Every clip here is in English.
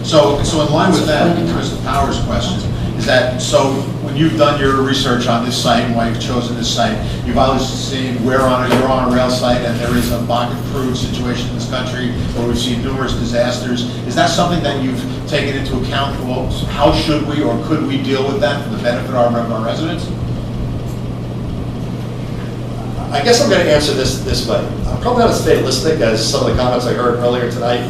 So in line with that, Mr. Powers' question, is that, so when you've done your research on this site and why you've chosen this site, you've obviously seen you're on a rail site and there is a Bakken crude situation in this country where we've seen numerous disasters. Is that something that you've taken into account? Well, how should we or could we deal with that for the benefit of our residents? I guess I'm going to answer this way. I'm probably not as fatalistic as some of the comments I heard earlier tonight.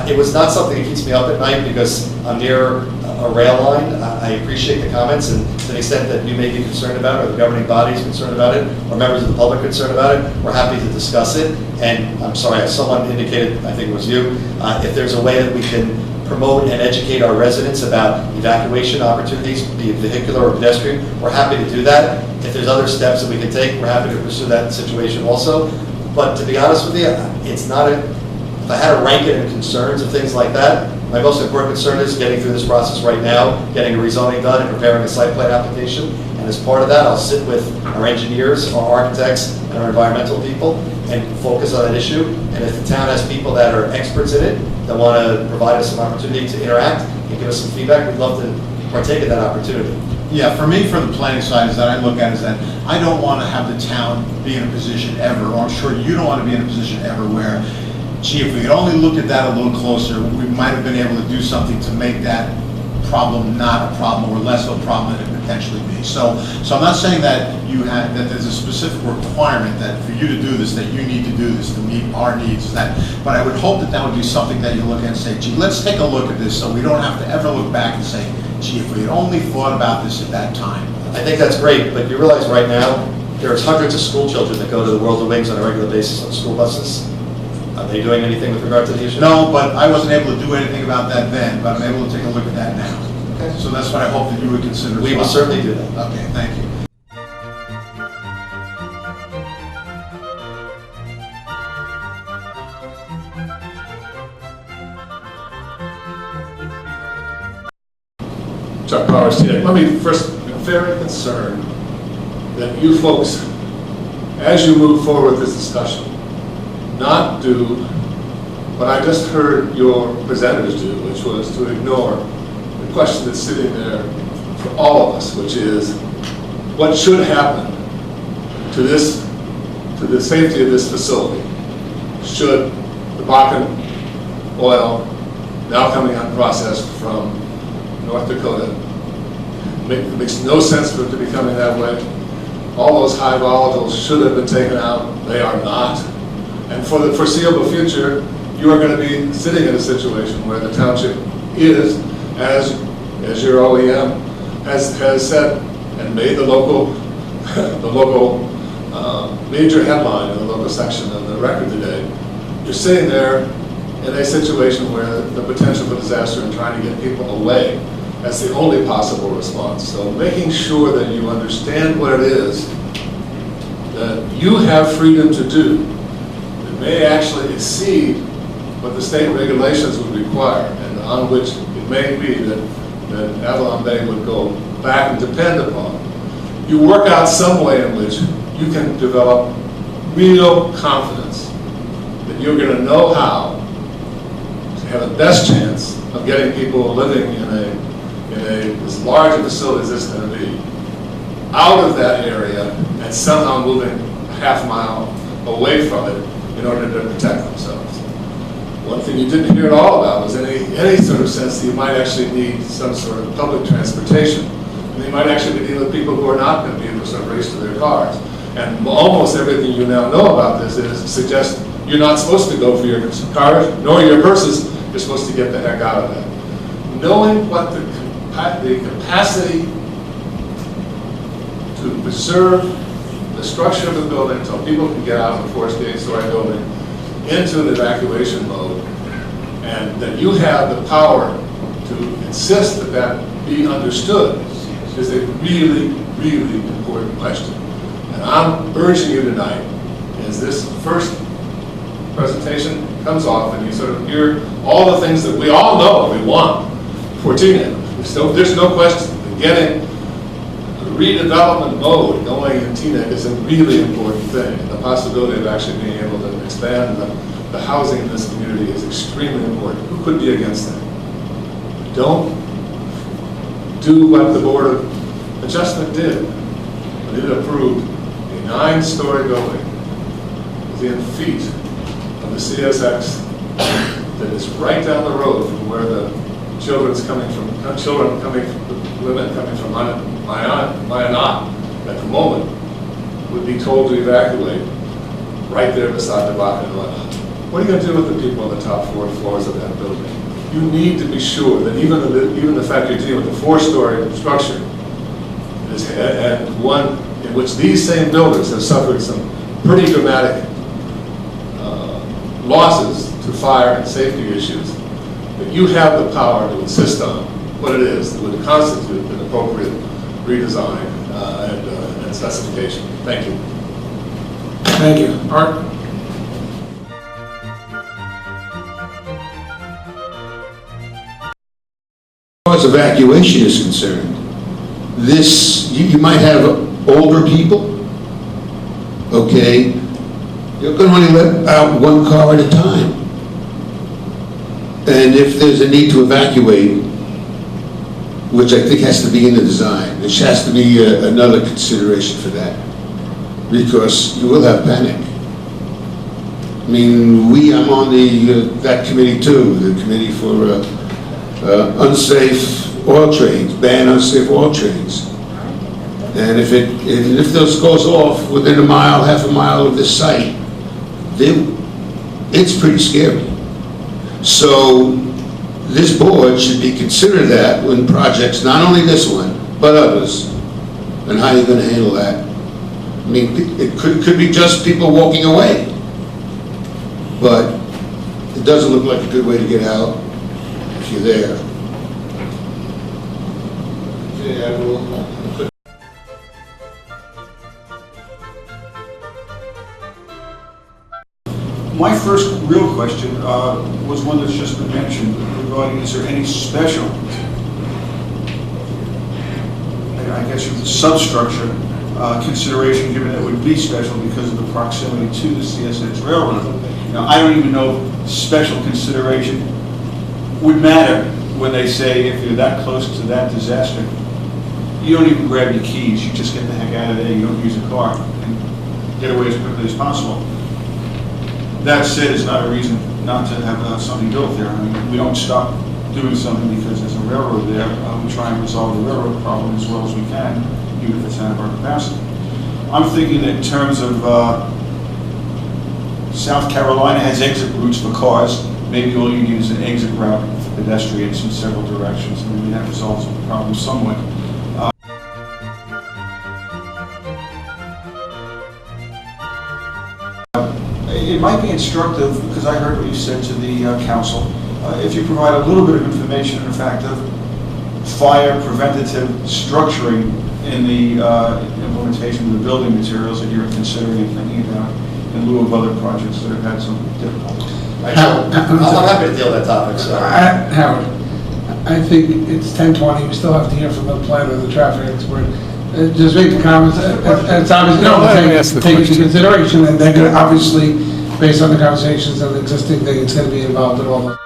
It was not something that keeps me up at night because I'm near a rail line. I appreciate the comments, and to the extent that you may be concerned about it, or the governing body is concerned about it, or members of the public are concerned about it, we're happy to discuss it. And I'm sorry, someone indicated, I think it was you, if there's a way that we can promote and educate our residents about evacuation opportunities, be it vehicular or pedestrian, we're happy to do that. If there's other steps that we can take, we're happy to pursue that situation also. But to be honest with you, it's not if I had to rank it in concerns and things like that, my most important concern is getting through this process right now, getting a rezoning done and preparing a site plan application. And as part of that, I'll sit with our engineers, our architects, and our environmental people and focus on that issue. And if the town has people that are experts in it, that want to provide us an opportunity to interact and give us some feedback, we'd love to partake in that opportunity. Yeah, for me, from the planning side, is that I look at is that I don't want to have the town be in a position ever, or I'm sure you don't want to be in a position ever where, gee, if we had only looked at that a little closer, we might have been able to do something to make that problem not a problem or less of a problem than it potentially be. So I'm not saying that that there's a specific requirement that for you to do this, that you need to do this to meet our needs. But I would hope that would be something that you look at and say, gee, let's take a look at this so we don't have to ever look back and say, gee, if we had only thought about this at that time. I think that's great, but you realize right now there's hundreds of school children that go to the World of Wings on a regular basis on school buses. Are they doing anything with regard to the issue? No, but I wasn't able to do anything about that then, but I'm able to take a look at that now. Okay. So that's what I hope that you would consider. We will certainly do that. Okay, thank you. Chuck Powers, Teaneck. Let me first, I'm very concerned that you folks, as you move forward with this discussion, not do what I just heard your presenters do, which was to ignore the question that's sitting there for all of us, which is what should happen to the safety of this facility should the Bakken Oil, now coming unprocessed from North Dakota, it makes no sense for it to be coming that way. All those high volatiles should have been taken out. They are not. And for the foreseeable future, you are going to be sitting in a situation where the township is, as your OEM has said and made the local major headline in the local section of the record today. You're sitting there in a situation where the potential for disaster and trying to get people away, that's the only possible response. So making sure that you understand what it is that you have freedom to do that may actually exceed what the state regulations would require, and on which it may be that AvalonBay would go back and depend upon. You work out some way in which you can develop real confidence that you're going to know how to have the best chance of getting people living in as large a facility as this is going to be out of that area and somehow moving a half mile away from it in order to protect themselves. One thing you didn't hear at all about was any sort of sense that you might actually need some sort of public transportation. And they might actually be dealing with people who are not going to be able to sort of race to their cars. And almost everything you now know about this suggests you're not supposed to go for your cars nor your purses. You're supposed to get the heck out of that. Knowing what the capacity to preserve the structure of the building until people can get out of the 4-story building into an evacuation mode, and that you have the power to insist that that be understood is a really, really important question. And I'm urging you tonight, as this first presentation comes off and you sort of hear all the things that we all know we want for Teaneck. There's no question that getting the redevelopment mode going in Teaneck is a really important thing. And the possibility of actually being able to expand the housing in this community is extremely important. Who could be against that? Don't do what the Board of Adjustment did. When it approved a 9-story building within feet of the CSX that is right down the road from where the women coming from Mayanat at the moment would be told to evacuate right there beside the Bakken Oil. What are you going to do with the people on the top 4 floors of that building? You need to be sure that even the fact you're dealing with a 4-story structure is, and one in which these same buildings have suffered some pretty dramatic losses to fire and safety issues, that you have the power to insist on what it is that would constitute an appropriate redesign and specification. Thank you. Thank you. Art? As far as evacuation is concerned, you might have older people, okay? You're going to only let out 1 car at a time. And if there's a need to evacuate, which I think has to be in the design, there has to be another consideration for that, because you will have panic. I mean, I'm on that committee too, the committee for unsafe oil trains, ban unsafe oil trains. And if this goes off within a mile, half a mile of this site, it's pretty scary. So this board should be considered that when projects, not only this one, but others, and how you're going to handle that. I mean, it could be just people walking away, but it doesn't look like a good way to get out if you're there. Okay, I will. My first real question was one that's just been mentioned regarding, is there any special, I guess, substructure consideration given that it would be special because of the proximity to the CSX Railroad? Now, I don't even know if special consideration would matter when they say if you're that close to that disaster, you don't even grab your keys, you just get the heck out of there, you don't use a car, and get away as quickly as possible. That said, is not a reason not to have something built there. I mean, we don't stop doing something because there's a railroad there. We try and resolve the railroad problem as well as we can, even if it's out of our capacity. I'm thinking that in terms of South Carolina has exit routes for cars. Maybe all you need is an exit route for pedestrians in several directions. Maybe that resolves the problem somewhat. It might be instructive, because I heard what you said to the council, if you provide a little bit of information, in fact, of fire preventative structuring in the implementation of the building materials that you're considering and thinking about in lieu of other projects that have had some difficulties. I'm happy to deal with that topic. So. Howard, I think it's 10:20. We still have to hear from the planner and the traffic expert. Just make the comments. It's obviously take into consideration, and they're going to obviously, based on the conversations and the existing thing, it's going to be involved in all those.